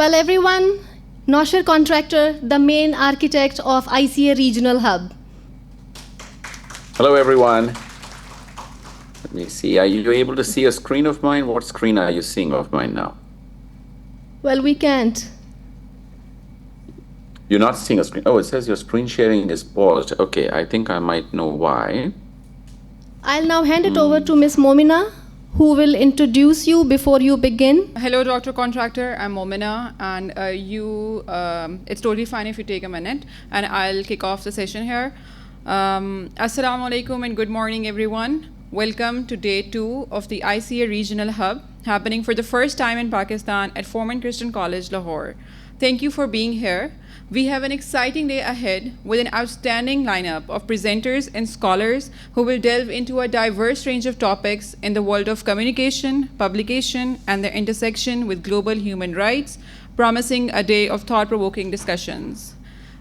Well, everyone, Noshir Contractor, the main architect of ICA Regional Hub. Hello, everyone. Let me see. Are you able to see a screen of mine? What screen are you seeing of mine now? Well, we can't. You're not seeing a screen. Oh, it says your screen sharing is paused. Okay, I think I might know why. I'll now hand it over to Ms. Momina, who will introduce you before you begin. Hello, Dr. Contractor. I'm Momina, and it's totally fine if you take a minute, and I'll kick off the session here. Assalamu alaikum and good morning, everyone. Welcome to day 2 of the ICA Regional Hub, happening for the first time in Pakistan at Foreman Christian College, Lahore. Thank you for being here. We have an exciting day ahead with an outstanding lineup of presenters and scholars who will delve into a diverse range of topics in the world of communication, publication, and their intersection with global human rights, promising a day of thought-provoking discussions.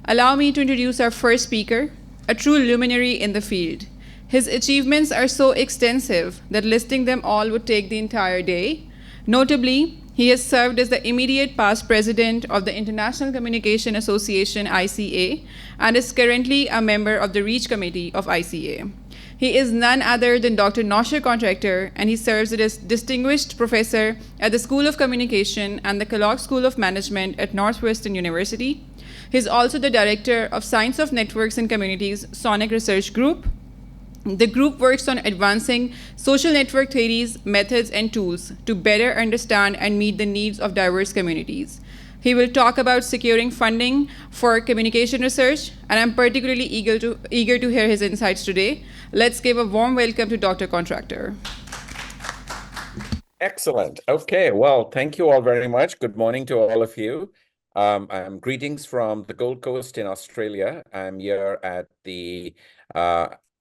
Allow me to introduce our first speaker, a true luminary in the field. His achievements are so extensive that listing them all would take the entire day. Notably, he has served as the immediate past president of the International Communication Association, ICA, and is currently a member of the REACH Committee of ICA. He is none other than Dr. Noshir Contractor, and he serves as distinguished professor at the School of Communication and the Kellogg School of Management at Northwestern University. He is also the director of Science of Networks and Communities Sonic Research Group. The group works on advancing social network theories, methods, and tools to better understand and meet the needs of diverse communities. He will talk about securing funding for communication research, and I'm particularly eager to hear his insights today. Let's give a warm welcome to Dr. Contractor. Excellent. Okay, well, thank you all very much. Good morning to all of you. Greetings from the Gold Coast in Australia. I'm here at the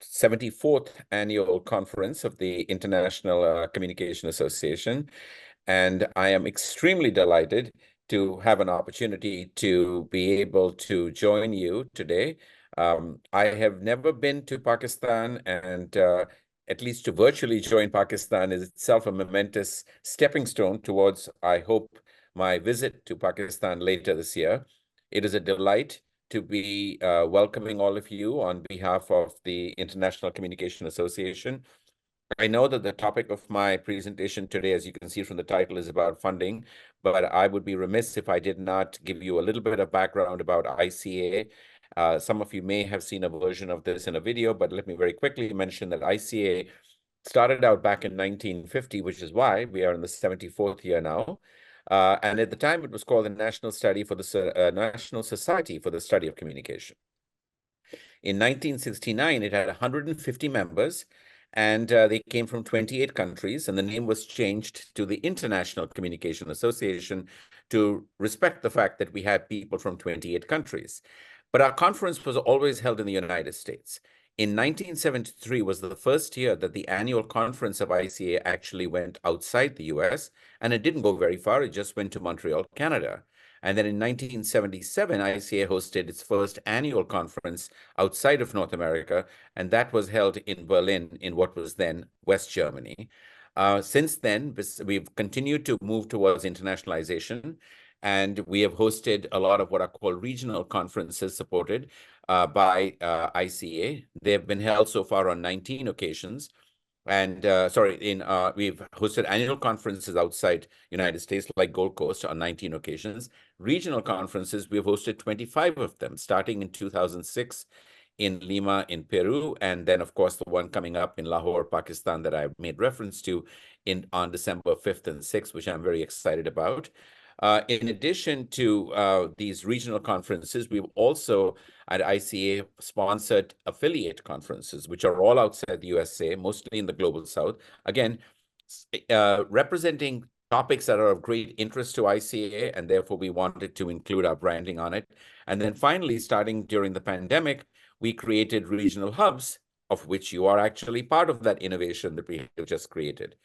74th annual conference of the International Communication Association. And I am extremely delighted to have an opportunity to be able to join you today. I have never been to Pakistan, and at least to virtually join Pakistan is itself a momentous stepping stone towards, I hope, my visit to Pakistan later this year. It is a delight to be welcoming all of you on behalf of the International Communication Association. I know that the topic of my presentation today, as you can see from the title, is about funding, but I would be remiss if I did not give you a little bit of background about ICA. Some of you may have seen a version of this in a video, but let me very quickly mention that ICA started out back in 1950, which is why we are in the 74th year now. And at the time, it was called the National Society for the Study of Communication. In 1969, it had 150 members, and they came from 28 countries, and the name was changed to the International Communication Association to respect the fact that we had people from 28 countries. But our conference was always held in the United States. In 1973 was the first year that the annual conference of ICA actually went outside the US, and it didn't go very far. It just went to Montreal, Canada. And then in 1977, ICA hosted its first annual conference outside of North America, and that was held in Berlin in what was then West Germany. Since then, we've continued to move towards internationalization, and we have hosted a lot of what are called regional conferences supported by ICA. They have been held so far on 19 occasions. And we've hosted annual conferences outside United States, like Gold Coast, on 19 occasions. Regional conferences, we've hosted 25 of them, starting in 2006 in Lima in Peru, and then, of course, the one coming up in Lahore, Pakistan, that I made reference to on December 5th and 6th, which I'm very excited about. In addition to these regional conferences, we've also at ICA sponsored affiliate conferences, which are all outside the USA, mostly in the global south. Again, representing topics that are of great interest to ICA, and therefore we wanted to include our branding on it. And then finally, starting during the pandemic, we created regional hubs, of which you are actually part of that innovation that we have just created.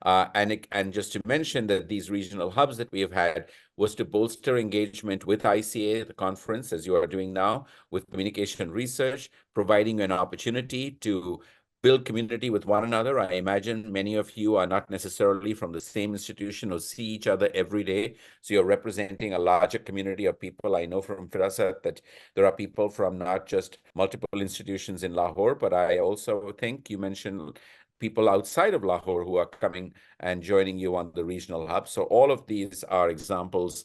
And just to mention that these regional hubs that we have had was to bolster engagement with ICA, the conference, as you are doing now, with communication research, providing an opportunity to build community with one another. I imagine many of you are not necessarily from the same institution or see each other every day. So you're representing a larger community of people. I know from Firasat that there are people from not just multiple institutions in Lahore, but I also think you mentioned people outside of Lahore who are coming and joining you on the regional hub. So all of these are examples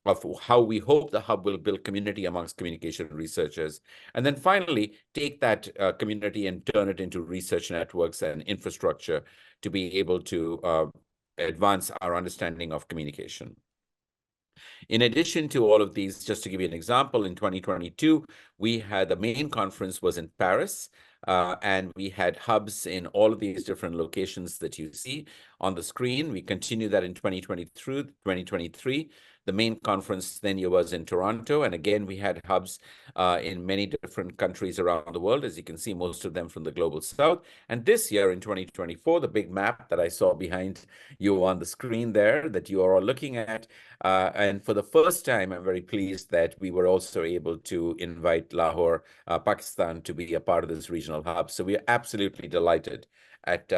of how we hope the hub will build community amongst communication researchers. And then finally, take that community and turn it into research networks and infrastructure to be able to advance our understanding of communication. In addition to all of these, just to give you an example, in 2022, we had the main conference was in Paris, and we had hubs in all of these different locations that you see on the screen. We continue that in 2023. The main conference then was in Toronto. And again, we had hubs in many different countries around the world, as you can see, most of them from the global south. And this year in 2024, the big map that I saw behind you on the screen there that you are all looking at. And for the first time, I'm very pleased that we were also able to invite Lahore, Pakistan, to be a part of this regional hub. So we are absolutely delighted at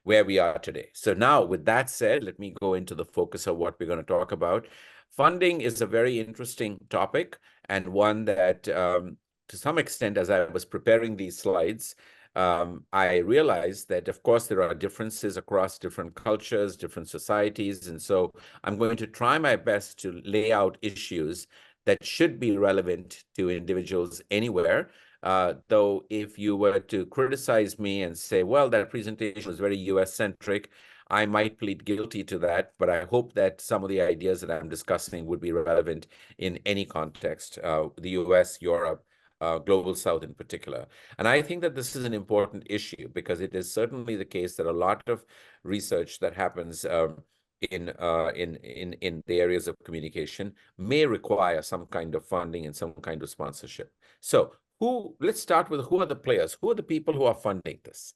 where we are today. So now, with that said, let me go into the focus of what we're going to talk about. Funding is a very interesting topic, and one that, to some extent, as I was preparing these slides, I realized that, of course, there are differences across different cultures, different societies. And so I'm going to try my best to lay out issues that should be relevant to individuals anywhere. Though if you were to criticize me and say, well, that presentation was very US-centric, I might plead guilty to that, but I hope that some of the ideas that I'm discussing would be relevant in any context, the US, Europe, Global South in particular. And I think that this is an important issue because it is certainly the case that a lot of research that happens in the areas of communication may require some kind of funding and some kind of sponsorship. So let's start with who are the players? Who are the people who are funding this?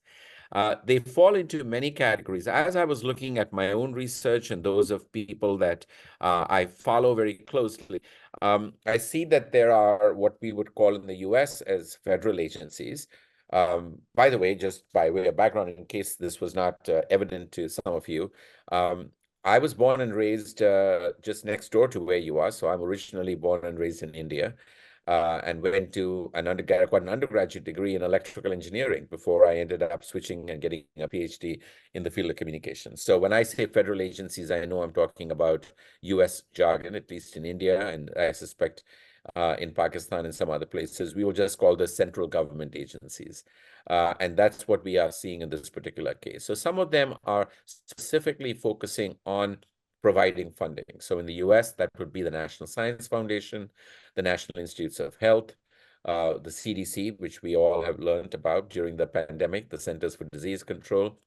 They fall into many categories. As I was looking at my own research and those of people that I follow very closely, I see that there are what we would call in the US as federal agencies. By the way, just by way of background, in case this was not evident to some of you, I was born and raised just next door to where you are. So I'm originally born and raised in India. And went to an undergraduate degree in electrical engineering before I ended up switching and getting a PhD in the field of communication. So when I say federal agencies, I know I'm talking about US jargon, at least in India, and I suspect in Pakistan and some other places, we will just call this central government agencies. And that's what we are seeing in this particular case. So some of them are specifically focusing on providing funding. So in the US, that would be the National Science Foundation, the National Institutes of Health, the CDC, which we all have learned about during the pandemic, the Centers for Disease Control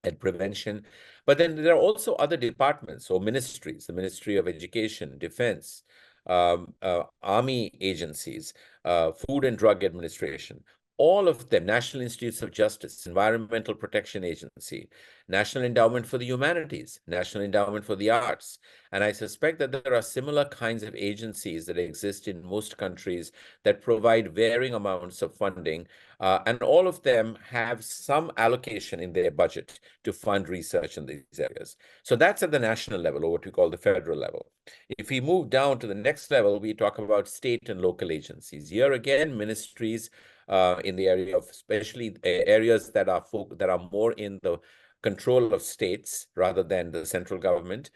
and Prevention. But then there are also other departments or ministries, the Ministry of Education, Defense, Army agencies, Food and Drug Administration, all of them, National Institutes of Justice, Environmental Protection Agency, National Endowment for the Humanities, National Endowment for the Arts. And I suspect that there are similar kinds of agencies that exist in most countries that provide varying amounts of funding. And all of them have some allocation in their budget to fund research in these areas. So that's at the national level, or what we call the federal level. If we move down to the next level, we talk about state and local agencies. Here again, ministries in the area of especially areas that are more in the control of states rather than the central government.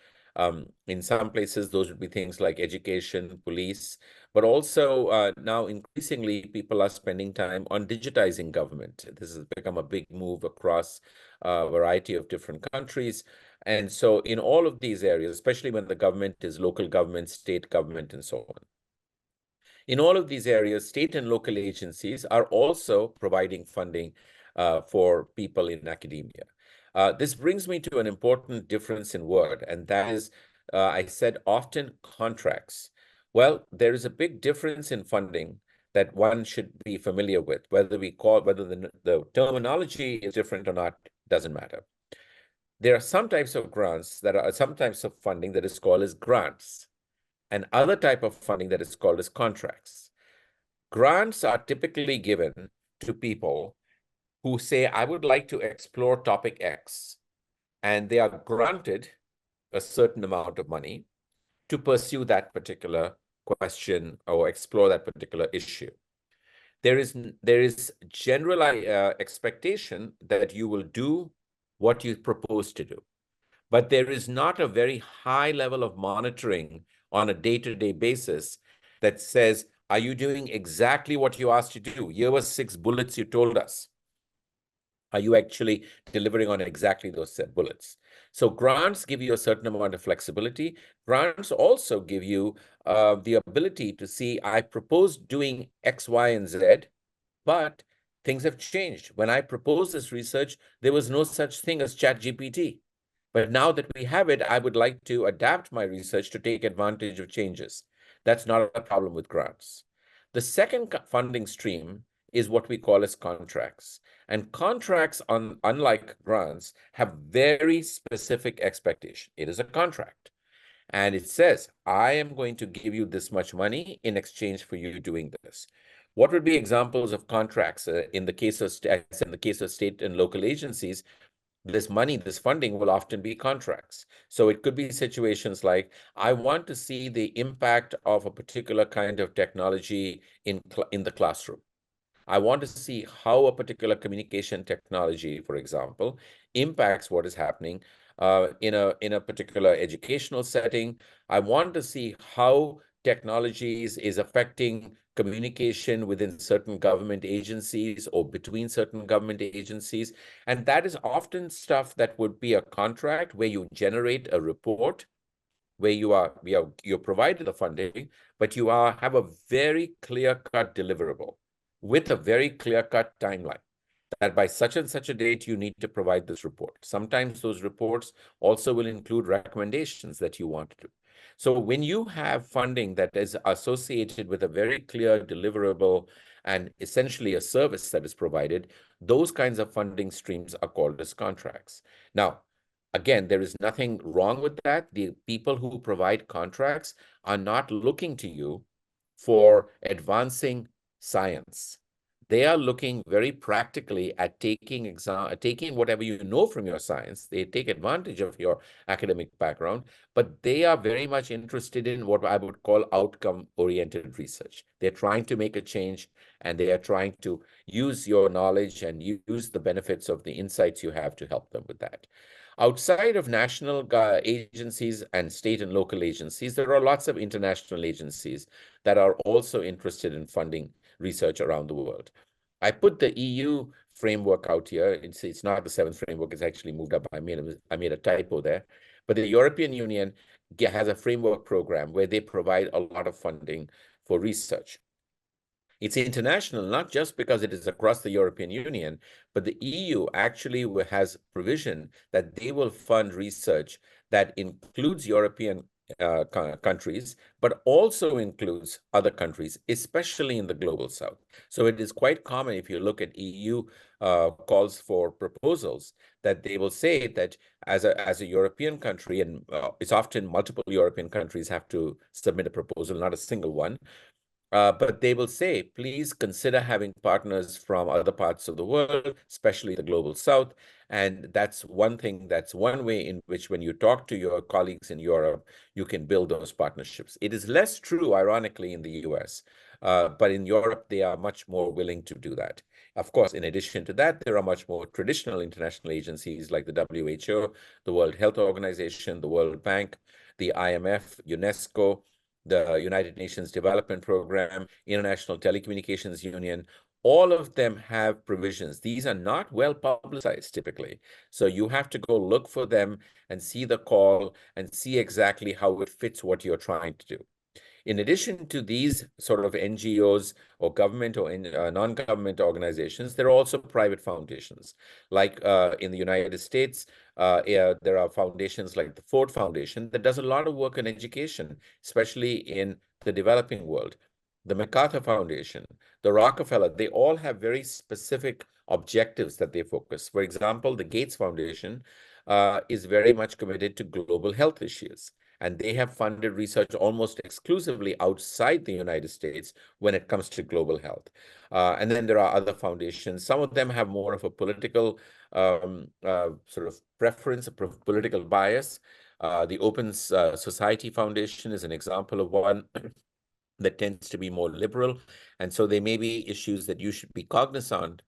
In some places, those would be things like education, police, but also now increasingly people are spending time on digitizing government. This has become a big move across a variety of different countries. And so in all of these areas, especially when the government is local government, state government, and so on. In all of these areas, state and local agencies are also providing funding for people in academia. This brings me to an important difference in word, and that is, I said often contracts. Well, there is a big difference in funding that one should be familiar with. Whether the terminology is different or not, doesn't matter. There are some types of some types of funding that is called as grants, and other type of funding that is called as contracts. Grants are typically given to people who say, I would like to explore topic X, and they are granted a certain amount of money to pursue that particular question or explore that particular issue. There is general expectation that you will do what you propose to do, but there is not a very high level of monitoring on a day-to-day basis that says, are you doing exactly what you asked to do? Here were 6 bullets you told us. Are you actually delivering on exactly those set bullets? So grants give you a certain amount of flexibility. Grants also give you the ability to see, I propose doing X, Y, and Z, but things have changed. When I proposed this research, there was no such thing as ChatGPT. But now that we have it, I would like to adapt my research to take advantage of changes. That's not a problem with grants. The second funding stream is what we call as contracts. And contracts, unlike grants, have very specific expectation. It is a contract. And it says, I am going to give you this much money in exchange for you doing this. What would be examples of contracts in the case of state and local agencies? This money, this funding will often be contracts. So it could be situations like, I want to see the impact of a particular kind of technology in the classroom. I want to see how a particular communication technology, for example, impacts what is happening in a particular educational setting. I want to see how technologies is affecting communication within certain government agencies or between certain government agencies. And that is often stuff that would be a contract where you generate a report where you're provided the funding, but you have a very clear-cut deliverable with a very clear-cut timeline that by such and such a date, you need to provide this report. Sometimes those reports also will include recommendations that you want to do. So when you have funding that is associated with a very clear deliverable and essentially a service that is provided, those kinds of funding streams are called as contracts. Now, again, there is nothing wrong with that. The people who provide contracts are not looking to you for advancing science. They are looking very practically at taking whatever you know from your science. They take advantage of your academic background, but they are very much interested in what I would call outcome-oriented research. They're trying to make a change, and they are trying to use your knowledge and use the benefits of the insights you have to help them with that. Outside of national agencies and state and local agencies, there are lots of international agencies that are also interested in funding research around the world. I put the EU framework out here. It's not the 7th framework. It's actually moved up. I made a typo there. But the European Union has a framework program where they provide a lot of funding for research. It's international, not just because it is across the European Union, but the EU actually has provision that they will fund research that includes European countries, but also includes other countries, especially in the global south. So it is quite common if you look at EU calls for proposals that they will say that as a European country, and it's often multiple European countries have to submit a proposal, not a single one. But they will say, please consider having partners from other parts of the world, especially the global south. And that's one thing, that's one way in which when you talk to your colleagues in Europe, you can build those partnerships. It is less true, ironically, in the US, but in Europe, they are much more willing to do that. Of course, in addition to that, there are much more traditional international agencies like the WHO, the World Health Organization, the World Bank, the IMF, UNESCO, the United Nations Development Program, International Telecommunications Union. All of them have provisions. These are not well publicized typically. So you have to go look for them and see the call and see exactly how it fits what you're trying to do. In addition to these sort of NGOs or government or non-government organizations, there are also private foundations. Like in the United States, there are foundations like the Ford Foundation that does a lot of work in education, especially in the developing world. The MacArthur Foundation, the Rockefeller, they all have very specific objectives that they focus. For example, the Gates Foundation is very much committed to global health issues. and they have funded research almost exclusively outside the United States when it comes to global health. And then there are other foundations. Some of them have more of a political sort of preference, a political bias. The Open Society Foundation is an example of one that tends to be more liberal. And so there may be issues that you should be cognizant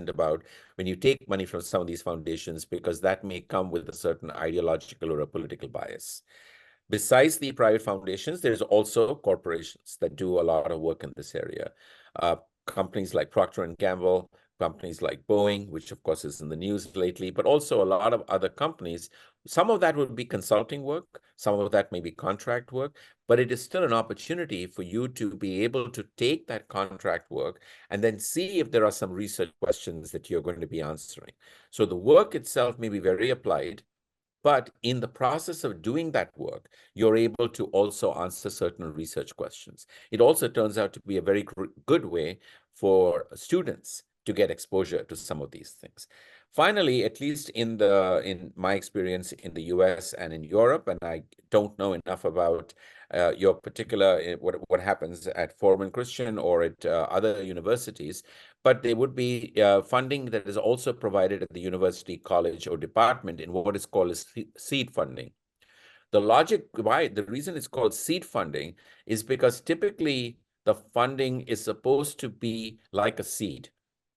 about when you take money from some of these foundations, because that may come with a certain ideological or a political bias. Besides the private foundations, there's also corporations that do a lot of work in this area. Companies like Procter and Gamble, companies like Boeing, which of course is in the news lately, but also a lot of other companies. Some of that would be consulting work, some of that may be contract work, but it is still an opportunity for you to be able to take that contract work and then see if there are some research questions that you're going to be answering. So the work itself may be very applied, but in the process of doing that work, you're able to also answer certain research questions. It also turns out to be a very good way for students to get exposure to some of these things. Finally, at least in my experience in the US and in Europe, and I don't know enough about your particular, what happens at Foreman Christian or at other universities, but there would be funding that is also provided at the university, college, or department in what is called as seed funding. The reason it's called seed funding is because typically the funding is supposed to be like a seed.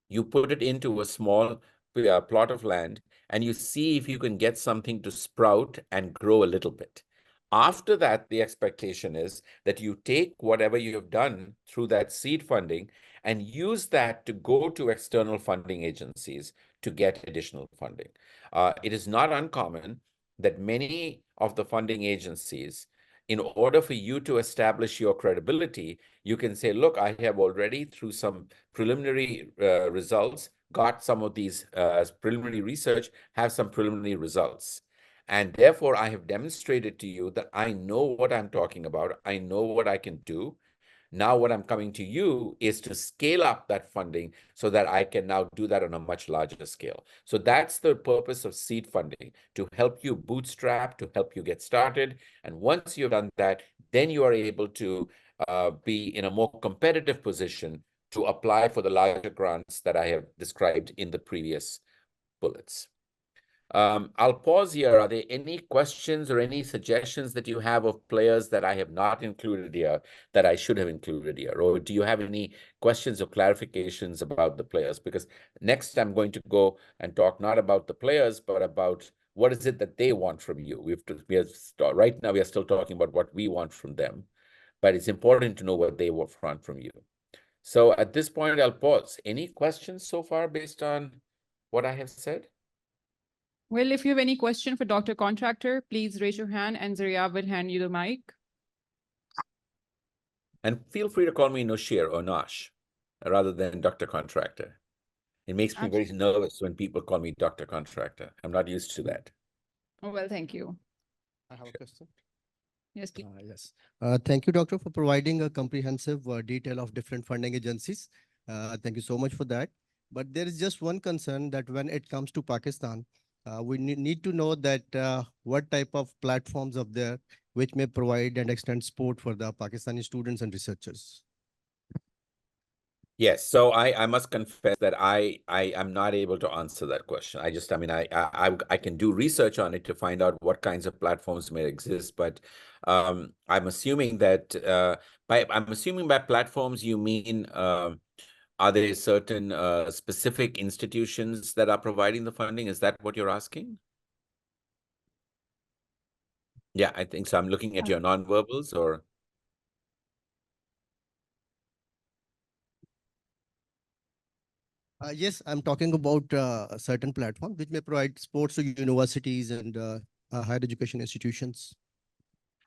You put it into a small plot of land and you see if you can get something to sprout and grow a little bit. After that, the expectation is that you take whatever you have done through that seed funding and use that to go to external funding agencies to get additional funding. It is not uncommon that many of the funding agencies, in order for you to establish your credibility, you can say, look, I have already, through some preliminary results, got some of these preliminary research, have some preliminary results. And therefore, I have demonstrated to you that I know what I'm talking about. I know what I can do. Now, what I'm coming to you is to scale up that funding so that I can now do that on a much larger scale. So that's the purpose of seed funding, to help you bootstrap, to help you get started. And once you've done that, then you are able to be in a more competitive position to apply for the larger grants that I have described in the previous bullets. I'll pause here. Are there any questions or any suggestions that you have of players that I have not included here that I should have included here? Or do you have any questions or clarifications about the players? Because next I'm going to go and talk not about the players, but about what is it that they want from you. Right now we are still talking about what we want from them, but it's important to know what they want from you. So at this point, I'll pause. Any questions so far based on what I have said? Well, if you have any question for Dr. Contractor, please raise your hand and Zaria will hand you the mic. And feel free to call me Noshir or Nosh rather than Dr. Contractor. It makes me very nervous when people call me Dr. Contractor. I'm not used to that. Oh, well, thank you. I have a question. Yes, please. Yes. Thank you, Doctor, for providing a comprehensive detail of different funding agencies. Thank you so much for that. But there is just one concern that when it comes to Pakistan, we need to know that what type of platforms are there which may provide and extend support for the Pakistani students and researchers. Yes, so I must confess that I am not able to answer that question. I can do research on it to find out what kinds of platforms may exist, but I'm assuming that by platforms you mean are there certain specific institutions that are providing the funding? Is that what you're asking? Yeah, I think so. I'm looking at your nonverbals or. Yes, I'm talking about a certain platform which may provide sports to universities and higher education institutions.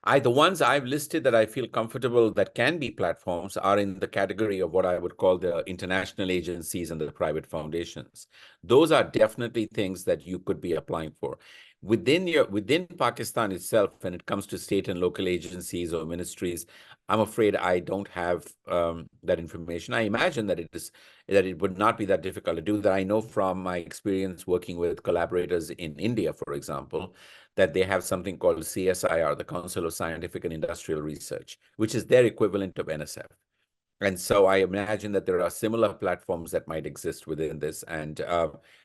The ones I've listed that I feel comfortable that can be platforms are in the category of what I would call the international agencies and the private foundations. Those are definitely things that you could be applying for. within Pakistan itself, when it comes to state and local agencies or ministries, I'm afraid I don't have that information. I imagine that it would not be that difficult to do that. I know from my experience working with collaborators in India, for example, that they have something called CSIR, the Council of Scientific and Industrial Research, which is their equivalent of NSF. And so I imagine that there are similar platforms that might exist within this. And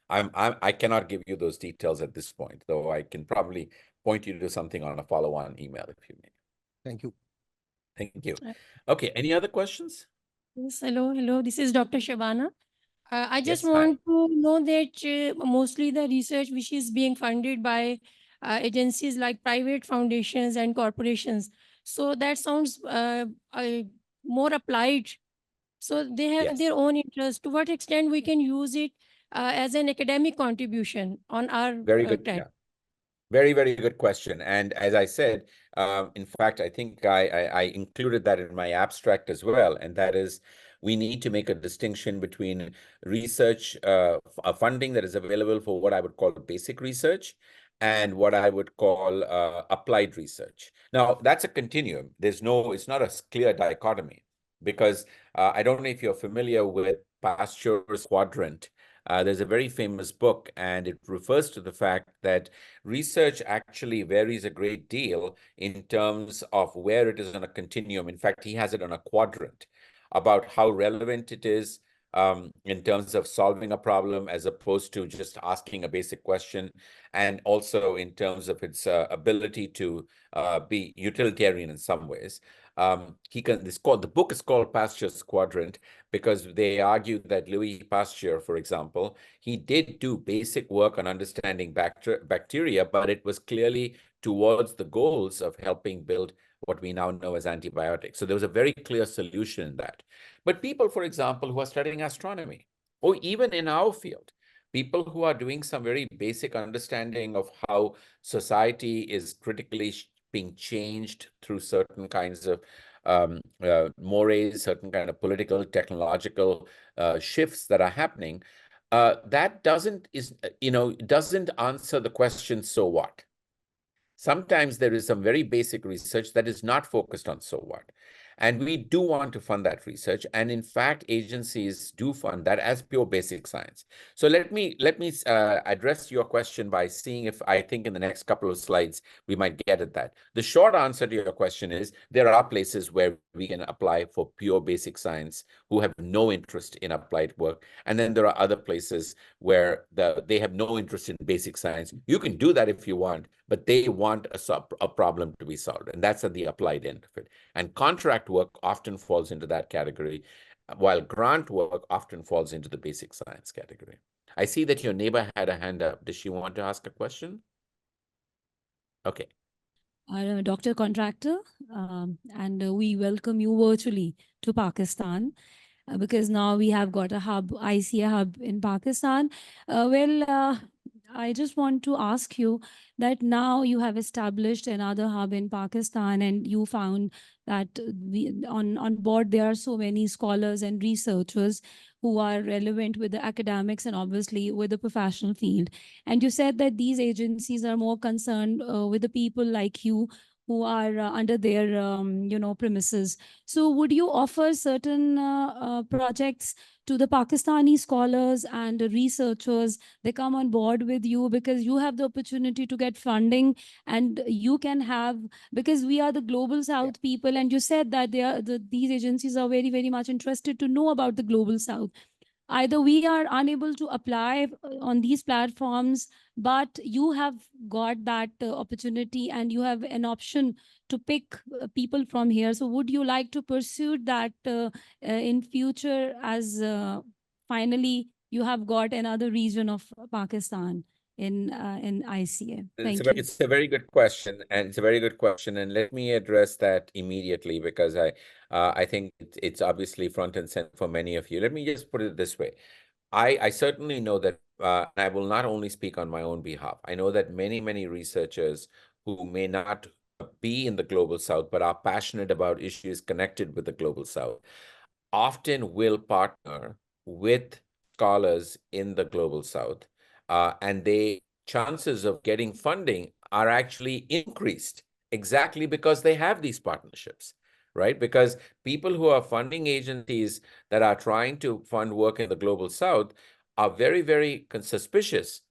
I cannot give you those details at this point, though I can probably point you to something on a follow-on email if you need. Thank you. Thank you. Okay, any other questions? Yes, hello. This is Dr. Shabana. I just Yes, hi. want to know that mostly the research which is being funded by agencies like private foundations and corporations. So that sounds more applied. So they have Yes. their own interest. To what extent we can use it as an academic contribution on our Very good. track? Yeah. Very, very good question. And as I said, in fact, I think I included that in my abstract as well. And that is, we need to make a distinction between research, funding that is available for what I would call basic research and what I would call applied research. Now, that's a continuum. It's not a clear dichotomy because I don't know if you're familiar with Pasteur's quadrant. There's a very famous book, and it refers to the fact that research actually varies a great deal in terms of where it is on a continuum. In fact, he has it on a quadrant about how relevant it is in terms of solving a problem as opposed to just asking a basic question, and also in terms of its ability to be utilitarian in some ways. The book is called Pasteur's Quadrant because they argue that Louis Pasteur, for example, he did do basic work on understanding bacteria, but it was clearly towards the goals of helping build what we now know as antibiotics. So there was a very clear solution in that. But people, for example, who are studying astronomy, or even in our field, people who are doing some very basic understanding of how society is critically being changed through certain kinds of mores, certain kind of political, technological shifts that are happening, that doesn't answer the question, so what? Sometimes there is some very basic research that is not focused on so what. And we do want to fund that research. And in fact, agencies do fund that as pure basic science. So let me address your question by seeing if I think in the next couple of slides, we might get at that. The short answer to your question is there are places where we can apply for pure basic science who have no interest in applied work. And then there are other places where they have no interest in basic science. You can do that if you want, but they want a problem to be solved. And that's at the applied end of it. And contract work often falls into that category, while grant work often falls into the basic science category. I see that your neighbor had a hand up. Does she want to ask a question? Okay. Dr. Contractor, and we welcome you virtually to Pakistan because now we have got a hub, ICA hub in Pakistan. I just want to ask you that now you have established another hub in Pakistan and you found that on board there are so many scholars and researchers who are relevant with the academics and obviously with the professional field. And you said that these agencies are more concerned with the people like you who are under their premises. So would you offer certain projects to the Pakistani scholars and researchers? They come on board with you because you have the opportunity to get funding, and you can have, because we are the global south people, and you said that these agencies are very, very much interested to know about the global south. Either we are unable to apply on these platforms, but you have got that opportunity and you have an option to pick people from here. So would you like to pursue that in future, as finally you have got another region of Pakistan in ICA? Thank you. It's a very good question, and it's a very good question. And let me address that immediately because I think it's obviously front and center for many of you. Let me just put it this way. I certainly know that I will not only speak on my own behalf. I know that many researchers who may not be in the global south but are passionate about issues connected with the global south often will partner with scholars in the global south, and they chances of getting funding are actually increased exactly because they have these partnerships, right? Because people who are funding agencies that are trying to fund work in the global south are very, very suspicious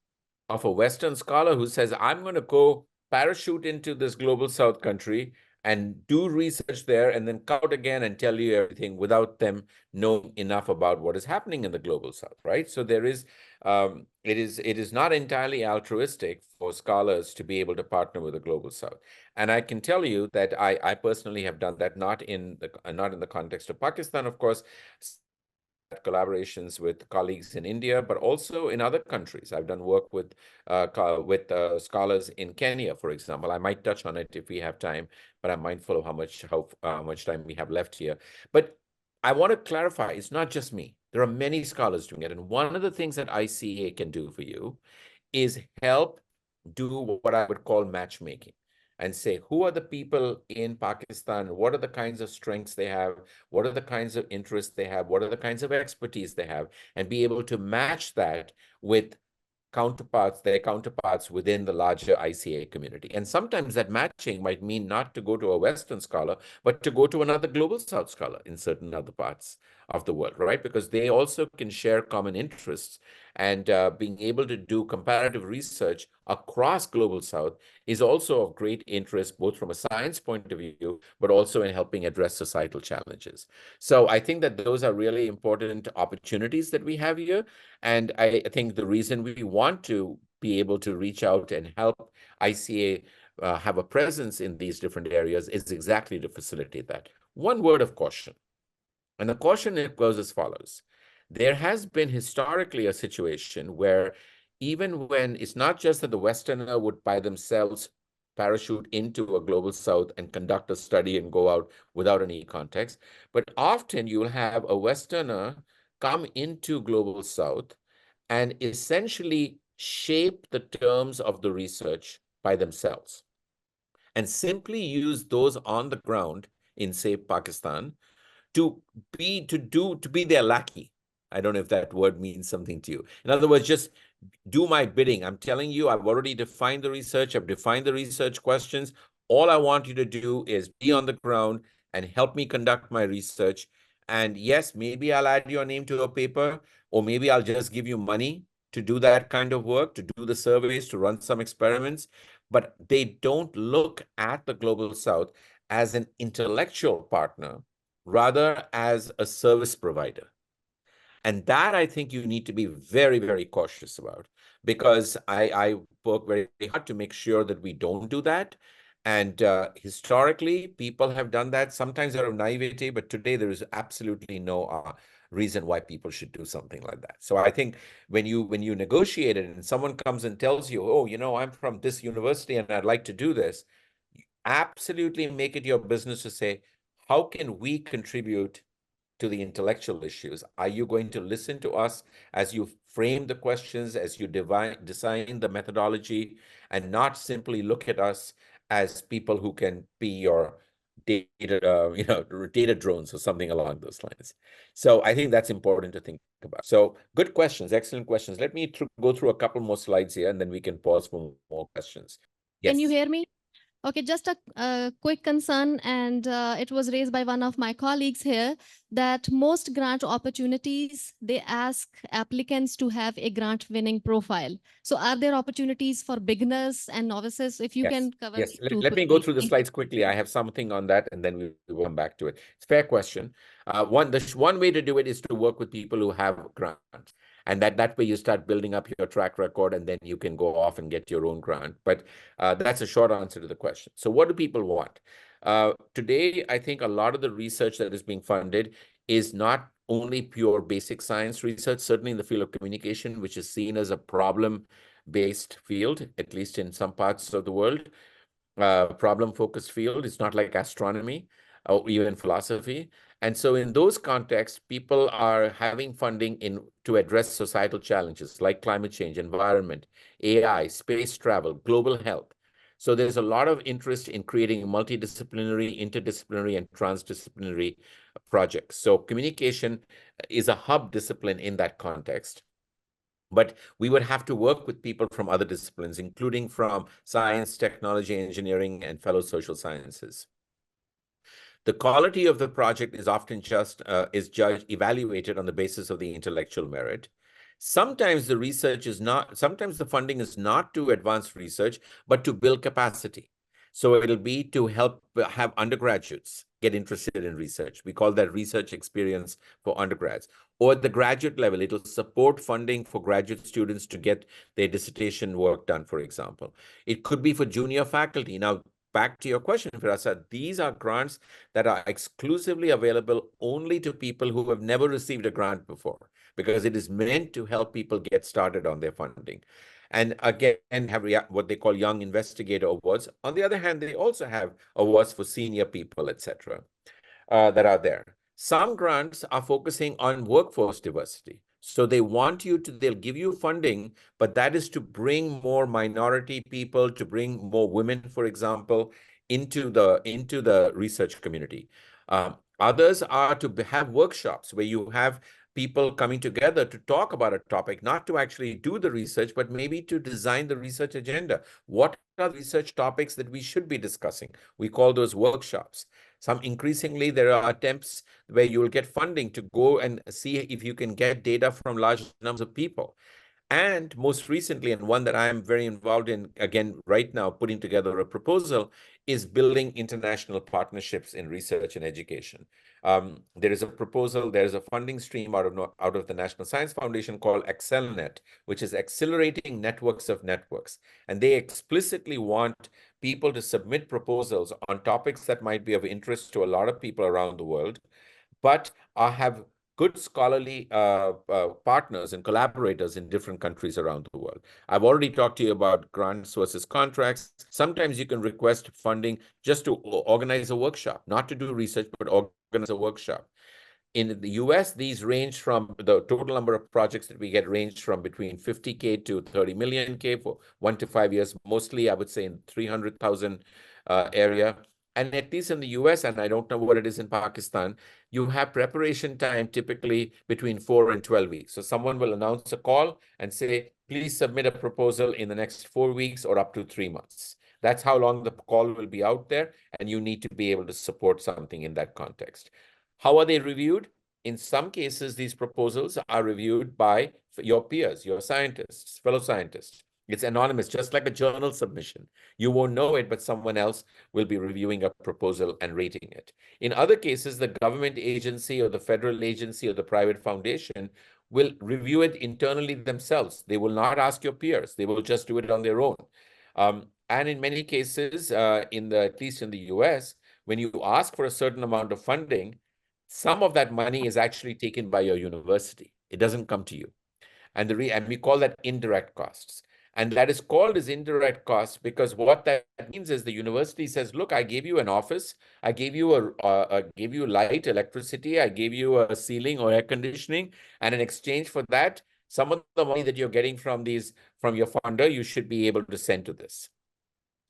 of a Western scholar who says, I'm going to go parachute into this global south country and do research there and then come out again and tell you everything without them knowing enough about what is happening in the global south, right? So there is, it is not entirely altruistic for scholars to be able to partner with the global south. And I can tell you that I personally have done that, not in the context of Pakistan, of course, collaborations with colleagues in India, but also in other countries. I've done work with scholars in Kenya, for example. I might touch on it if we have time, but I'm mindful of how much time we have left here. But I want to clarify, it's not just me. There are many scholars doing it. And one of the things that ICA can do for you is help do what I would call matchmaking and say, who are the people in Pakistan? What are the kinds of strengths they have? What are the kinds of interests they have? What are the kinds of expertise they have? And be able to match that with their counterparts within the larger ICA community. And sometimes that matching might mean not to go to a Western scholar, but to go to another global South scholar in certain other parts of the world, right? Because they also can share common interests, and being able to do comparative research across global South is also of great interest, both from a science point of view, but also in helping address societal challenges. So I think that those are really important opportunities that we have here. And I think the reason we want to be able to reach out and help ICA have a presence in these different areas is exactly to facilitate that. One word of caution. And the caution, it goes as follows. There has been historically a situation where even when it's not just that the Westerner would by themselves parachute into a global South and conduct a study and go out without any context, but often you'll have a Westerner come into global South and essentially shape the terms of the research by themselves and simply use those on the ground in, say, Pakistan to be their lackey. I don't know if that word means something to you. In other words, just do my bidding. I'm telling you, I've already defined the research. I've defined the research questions. All I want you to do is be on the ground and help me conduct my research. And yes, maybe I'll add your name to a paper, or maybe I'll just give you money to do that kind of work, to do the surveys, to run some experiments. But they don't look at the Global South as an intellectual partner, rather as a service provider. And that I think you need to be very, very cautious about, because I work very hard to make sure that we don't do that. And historically, people have done that, sometimes out of naivety, but today there is absolutely no reason why people should do something like that. So I think when you negotiate it and someone comes and tells you, oh, I'm from this university and I'd like to do this, absolutely make it your business to say, how can we contribute to the intellectual issues? Are you going to listen to us as you frame the questions, as you design the methodology, and not simply look at us as people who can be your data drones or something along those lines? So I think that's important to think about. So good questions, excellent questions. Let me go through a couple more slides here, and then we can pause for more questions. Yes. Can you hear me? Okay, just a quick concern, and it was raised by one of my colleagues here, that most grant opportunities, they ask applicants to have a grant winning profile. So are there opportunities for beginners and novices? If you Yes. can cover Yes, these two let me go quickly. through the slides quickly. I have something on that, and then we will come back to it. It's a fair question. One way to do it is to work with people who have grants. And that way you start building up your track record, and then you can go off and get your own grant. But that's a short answer to the question. So what do people want? Today, I think a lot of the research that is being funded is not only pure basic science research, certainly in the field of communication, which is seen as a problem-based field, at least in some parts of the world. Problem-focused field. It's not like astronomy or even philosophy. And so in those contexts, people are having funding to address societal challenges like climate change, environment, AI, space travel, global health. So there's a lot of interest in creating multidisciplinary, interdisciplinary, and transdisciplinary projects. So communication is a hub discipline in that context. But we would have to work with people from other disciplines, including from science, technology, engineering, and fellow social sciences. The quality of the project is often evaluated on the basis of the intellectual merit. Sometimes sometimes the funding is not to advance research, but to build capacity. So it'll be to help have undergraduates get interested in research. We call that research experience for undergrads. Or at the graduate level, it'll support funding for graduate students to get their dissertation work done, for example. It could be for junior faculty. Now, back to your question, Firasa, these are grants that are exclusively available only to people who have never received a grant before, because it is meant to help people get started on their funding. And again, have what they call Young Investigator Awards. On the other hand, they also have awards for senior people, etc., that are there. Some grants are focusing on workforce diversity. So they'll give you funding, but that is to bring more minority people, to bring more women, for example, into the research community. Others are to have workshops where you have people coming together to talk about a topic, not to actually do the research, but maybe to design the research agenda. What are the research topics that we should be discussing? We call those workshops. Increasingly, there are attempts where you will get funding to go and see if you can get data from large numbers of people. And most recently, and one that I am very involved in, again, right now, putting together a proposal, is building international partnerships in research and education. There is a proposal, there's a funding stream out of the National Science Foundation called AccelNet, which is Accelerating Networks of Networks. And they explicitly want people to submit proposals on topics that might be of interest to a lot of people around the world, but have good scholarly partners and collaborators in different countries around the world. I've already talked to you about grants versus contracts. Sometimes you can request funding just to organize a workshop, not to do research, but organize a workshop. In the US, these range from the total number of projects that we get ranged from between 50K to 30 million K for 1 to 5 years, mostly I would say in 300,000 area. And at least in the US, and I don't know what it is in Pakistan, you have preparation time typically between 4 and 12 weeks. So someone will announce a call and say, please submit a proposal in the next 4 weeks or up to 3 months. That's how long the call will be out there, and you need to be able to support something in that context. How are they reviewed? In some cases, these proposals are reviewed by your peers, your scientists, fellow scientists. It's anonymous, just like a journal submission. You won't know it, but someone else will be reviewing a proposal and rating it. In other cases, the government agency or the federal agency or the private foundation will review it internally themselves. They will not ask your peers. They will just do it on their own. And in many cases, at least in the US, when you ask for a certain amount of funding, some of that money is actually taken by your university. It doesn't come to you. And we call that indirect costs. And that is called as indirect costs because what that means is the university says, look, I gave you an office, I gave you gave you light, electricity, I gave you a ceiling or air conditioning, and in exchange for that, some of the money that you're getting from your funder, you should be able to send to this.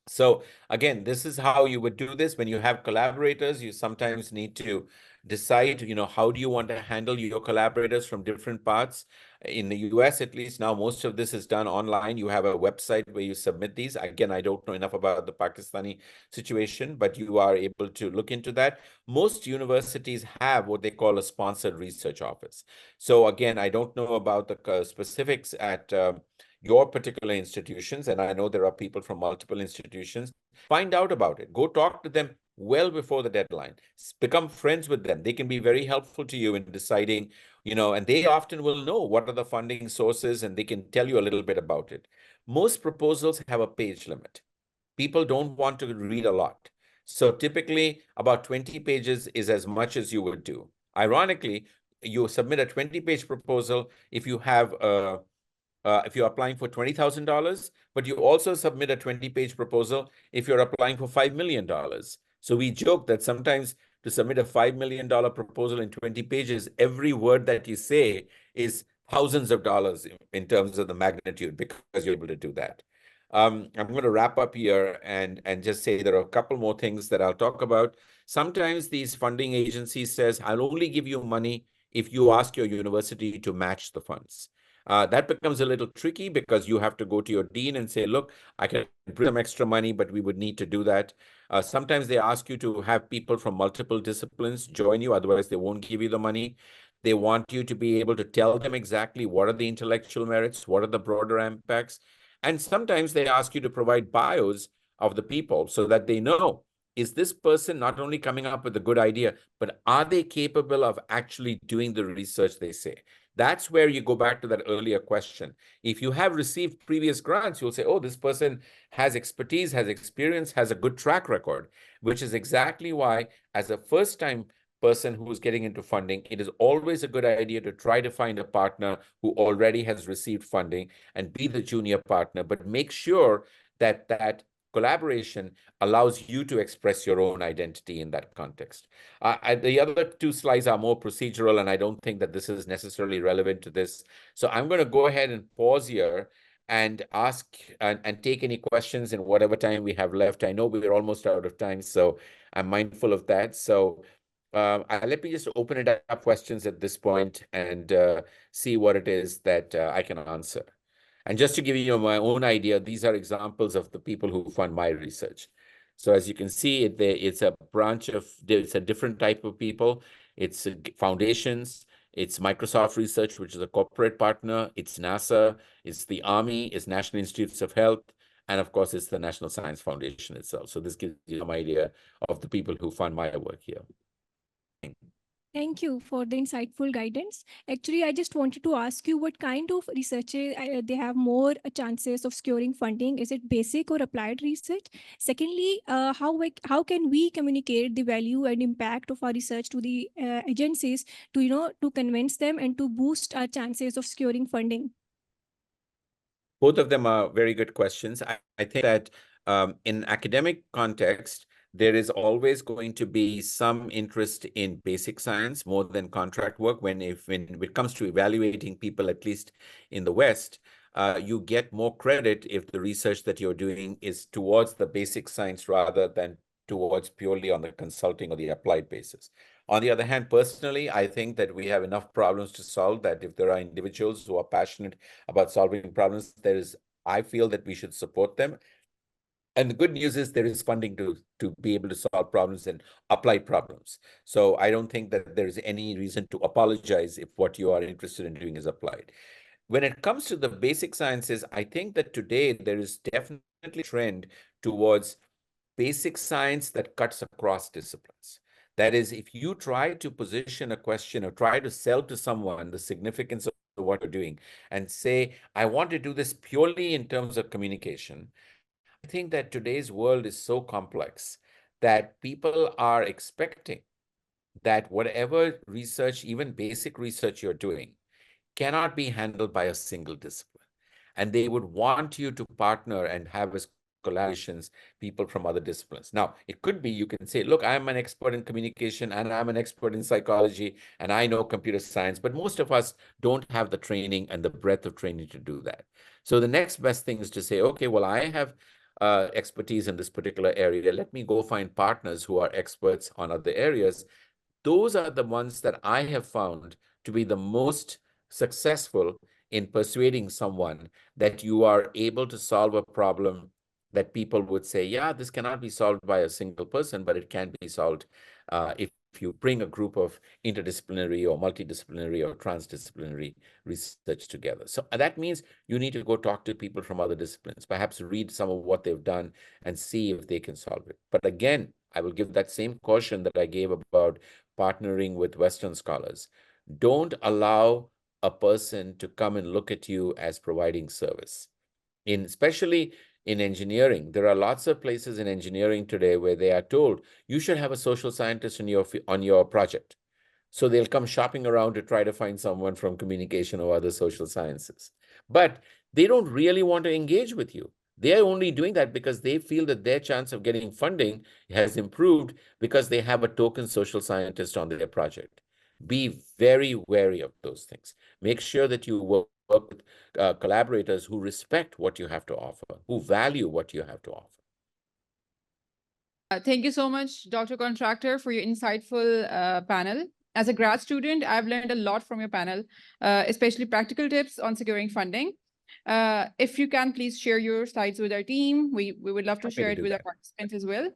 So again, this is how you would do this. When you have collaborators, you sometimes need to decide, how do you want to handle your collaborators from different parts. In the US, at least now, most of this is done online. You have a website where you submit these. Again, I don't know enough about the Pakistani situation, but you are able to look into that. Most universities have what they call a sponsored research office. So again, I don't know about the specifics at your particular institutions, and I know there are people from multiple institutions. Find out about it. Go talk to them well before the deadline. Become friends with them. They can be very helpful to you in deciding, and they often will know what are the funding sources, and they can tell you a little bit about it. Most proposals have a page limit. People don't want to read a lot. So typically about 20 pages is as much as you would do. Ironically, you submit a 20-page proposal if you have if you're applying for $20,000, but you also submit a 20-page proposal if you're applying for $5 million. So we joke that sometimes to submit a $5 million proposal in 20 pages, every word that you say is thousands of dollars in terms of the magnitude because you're able to do that. I'm going to wrap up here and just say there are a couple more things that I'll talk about. Sometimes these funding agencies says, I'll only give you money if you ask your university to match the funds. That becomes a little tricky because you have to go to your dean and say, look, I can bring some extra money, but we would need to do that. Sometimes they ask you to have people from multiple disciplines join you, otherwise they won't give you the money. They want you to be able to tell them exactly what are the intellectual merits, what are the broader impacts. And sometimes they ask you to provide bios of the people so that they know, is this person not only coming up with a good idea, but are they capable of actually doing the research they say? That's where you go back to that earlier question. If you have received previous grants, you'll say, oh, this person has expertise, has experience, has a good track record, which is exactly why, as a first-time person who's getting into funding, it is always a good idea to try to find a partner who already has received funding and be the junior partner, but make sure that that collaboration allows you to express your own identity in that context. The other two slides are more procedural, and I don't think that this is necessarily relevant to this. So I'm going to go ahead and pause here and ask and take any questions in whatever time we have left. I know we're almost out of time, so I'm mindful of that. So let me just open it up questions at this point and see what it is that I can answer. And just to give you my own idea, these are examples of the people who fund my research. So as you can see, it's a branch of, it's a different type of people. It's foundations, it's Microsoft Research, which is a corporate partner, it's NASA, it's the Army, it's National Institutes of Health, and of course, it's the National Science Foundation itself. So this gives you some idea of the people who fund my work here. Thank you for the insightful guidance. Actually, I just wanted to ask you what kind of research they have more chances of securing funding. Is it basic or applied research? Secondly, how can we communicate the value and impact of our research to the agencies to convince them and to boost our chances of securing funding? Both of them are very good questions. I think that in academic context, there is always going to be some interest in basic science more than contract work. When it comes to evaluating people, at least in the West, you get more credit if the research that you're doing is towards the basic science rather than towards purely on the consulting or the applied basis. On the other hand, personally, I think that we have enough problems to solve that if there are individuals who are passionate about solving problems, I feel that we should support them. And the good news is there is funding to be able to solve problems and applied problems. So I don't think that there is any reason to apologize if what you are interested in doing is applied. When it comes to the basic sciences, I think that today there is definitely a trend towards basic science that cuts across disciplines. That is, if you try to position a question or try to sell to someone the significance of what you're doing and say, I want to do this purely in terms of communication, I think that today's world is so complex that people are expecting that whatever research, even basic research you're doing, cannot be handled by a single discipline. And they would want you to partner and have as collaborations people from other disciplines. Now, it could be you can say, look, I'm an expert in communication and I'm an expert in psychology and I know computer science, but most of us don't have the training and the breadth of training to do that. So the next best thing is to say, okay, well, I have expertise in this particular area. Let me go find partners who are experts on other areas. Those are the ones that I have found to be the most successful in persuading someone that you are able to solve a problem that people would say, yeah, this cannot be solved by a single person, but it can be solved if you bring a group of interdisciplinary or multidisciplinary or transdisciplinary research together. So that means you need to go talk to people from other disciplines, perhaps read some of what they've done and see if they can solve it. But again, I will give that same caution that I gave about partnering with Western scholars. Don't allow a person to come and look at you as providing service. Especially in engineering, there are lots of places in engineering today where they are told you should have a social scientist on your project. So they'll come shopping around to try to find someone from communication or other social sciences. But they don't really want to engage with you. They're only doing that because they feel that their chance of getting funding has improved because they have a token social scientist on their project. Be very wary of those things. Make sure that you work with collaborators who respect what you have to offer, who value what you have to offer. Thank you so much, Dr. Contractor, for your insightful panel. As a grad student, I've learned a lot from your panel, especially practical tips on securing funding. If you can, please share your slides with our team. We would love to Happy to share it do with our that. participants as well.